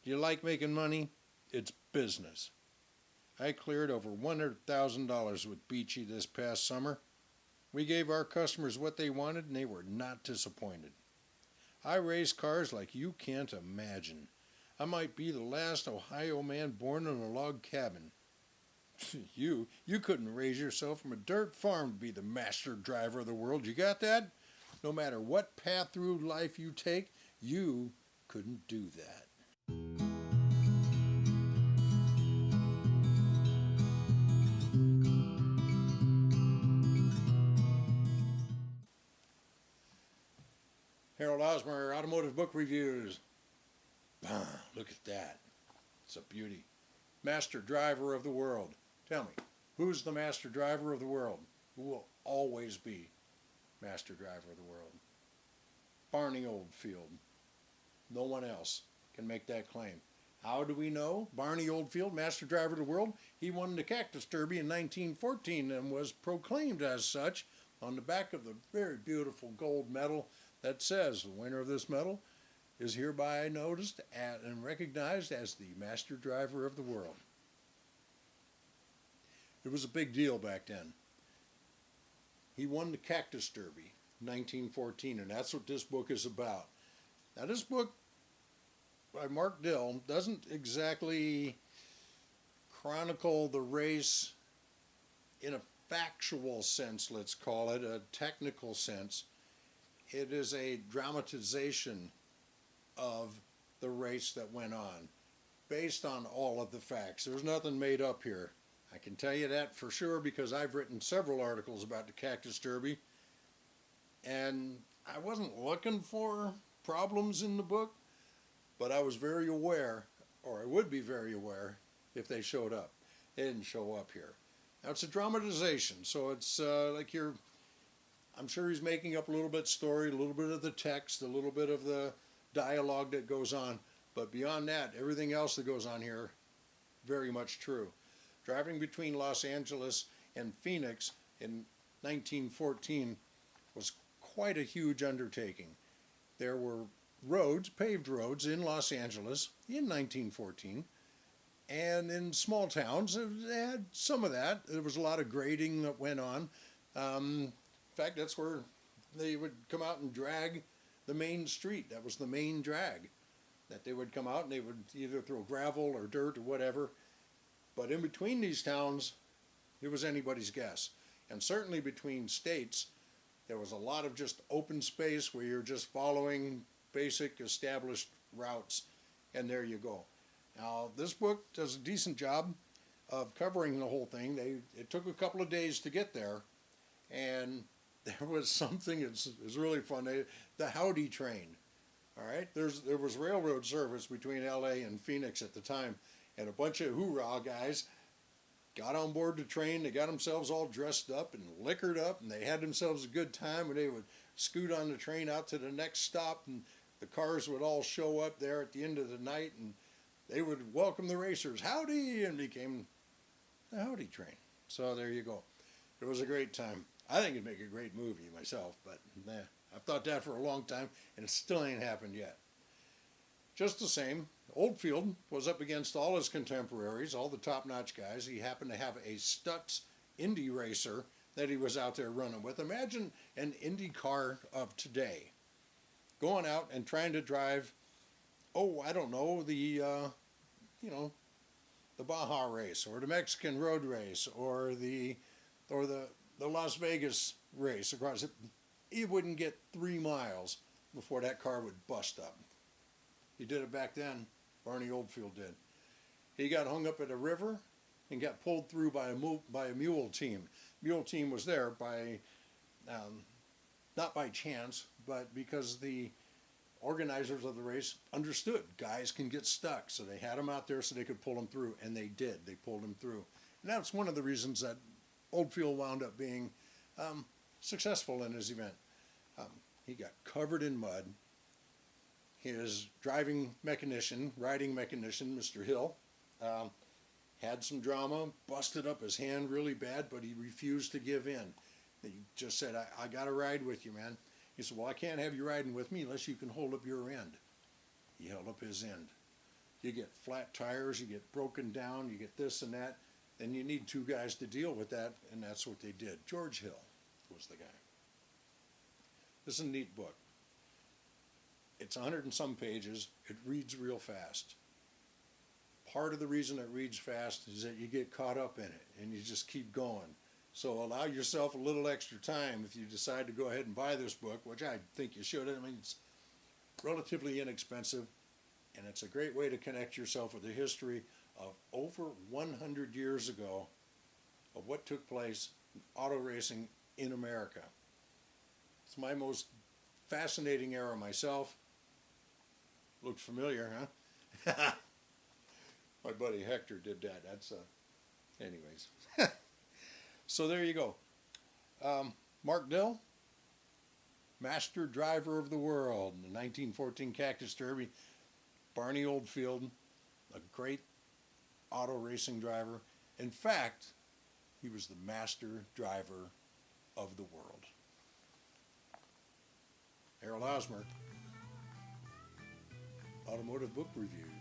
You like making money? It's business. I cleared over $100,000 with Beachy this past summer. We gave our customers what they wanted and they were not disappointed. I race cars like you can't imagine. I might be the last Ohio man born in a log cabin. You couldn't raise yourself from a dirt farm to be the master driver of the world. You got that? No matter what path through life you take, you couldn't do that. Harold Osmer, Automotive Book Reviews. Look at that. It's a beauty. Master driver of the world. Tell me, who's the master driver of the world? Who will always be master driver of the world? Barney Oldfield. No one else can make that claim. How do we know? Barney Oldfield, master driver of the world, he won the Cactus Derby in 1914 and was proclaimed as such on the back of the very beautiful gold medal that says the winner of this medal is hereby noticed and recognized as the master driver of the world. It was a big deal back then. He won the Cactus Derby in 1914, and that's what this book is about. Now, this book by Mark Dill doesn't exactly chronicle the race in a factual sense, let's call it, a technical sense. It is a dramatization of the race that went on, based on all of the facts. There's nothing made up here. I can tell you that for sure because I've written several articles about the Cactus Derby, and I wasn't looking for problems in the book, but I was very aware, or I would be very aware, if they showed up. They didn't show up here. Now, it's a dramatization, so it's like I'm sure he's making up a little bit of story, a little bit of the text, a little bit of the dialogue that goes on, but beyond that, everything else that goes on here, very much true. Driving between Los Angeles and Phoenix in 1914 was quite a huge undertaking. There were roads, paved roads in Los Angeles in 1914, and in small towns, it had some of that. There was a lot of grading that went on. In fact, that's where they would come out and drag the main street. That was the main drag. That they would come out and they would either throw gravel or dirt or whatever. But in between these towns, it was anybody's guess. And certainly between states, there was a lot of just open space where you're just following basic established routes, and there you go. Now, this book does a decent job of covering the whole thing. It took a couple of days to get there, and there was something, it's really fun, the Howdy train. All right, there was railroad service between LA and Phoenix at the time, and a bunch of hoorah guys got on board the train. They got themselves all dressed up and liquored up, and they had themselves a good time, and they would scoot on the train out to the next stop, and the cars would all show up there at the end of the night, and they would welcome the racers, howdy, and became the Howdy train. So there you go. It was a great time. I think it'd make a great movie myself, but I've thought that for a long time, and it still ain't happened yet. Just the same, Oldfield was up against all his contemporaries, all the top-notch guys. He happened to have a Stutz Indy racer that he was out there running with. Imagine an Indy car of today going out and trying to drive, I don't know, the Baja race or the Mexican road race or the Las Vegas race across it. He wouldn't get 3 miles before that car would bust up. He did it back then. Barney Oldfield did. He got hung up at a river and got pulled through by a mule team. Mule team was there by, not by chance, but because the organizers of the race understood guys can get stuck. So they had him out there so they could pull him through, and they did. They pulled him through. And that's one of the reasons that Oldfield wound up being successful in his event. He got covered in mud. His riding mechanician, Mr. Hill, had some drama, busted up his hand really bad, but he refused to give in. He just said, I got to ride with you, man. He said, well, I can't have you riding with me unless you can hold up your end. He held up his end. You get flat tires, you get broken down, you get this and that, and you need two guys to deal with that, and that's what they did. George Hill was the guy. This is a neat book. It's 100 and some pages. It reads real fast. Part of the reason it reads fast is that you get caught up in it, and you just keep going. So allow yourself a little extra time if you decide to go ahead and buy this book, which I think you should. I mean, it's relatively inexpensive, and it's a great way to connect yourself with the history of over 100 years ago of what took place in auto racing in America. It's my most fascinating era myself. Looked familiar, huh? My buddy Hector did that. That's anyways. So there you go. Mark Dill, master driver of the world in the 1914 Cactus Derby. Barney Oldfield, a great auto racing driver. In fact, he was the master driver of the world. Harold Osmer, Automotive Book Reviews.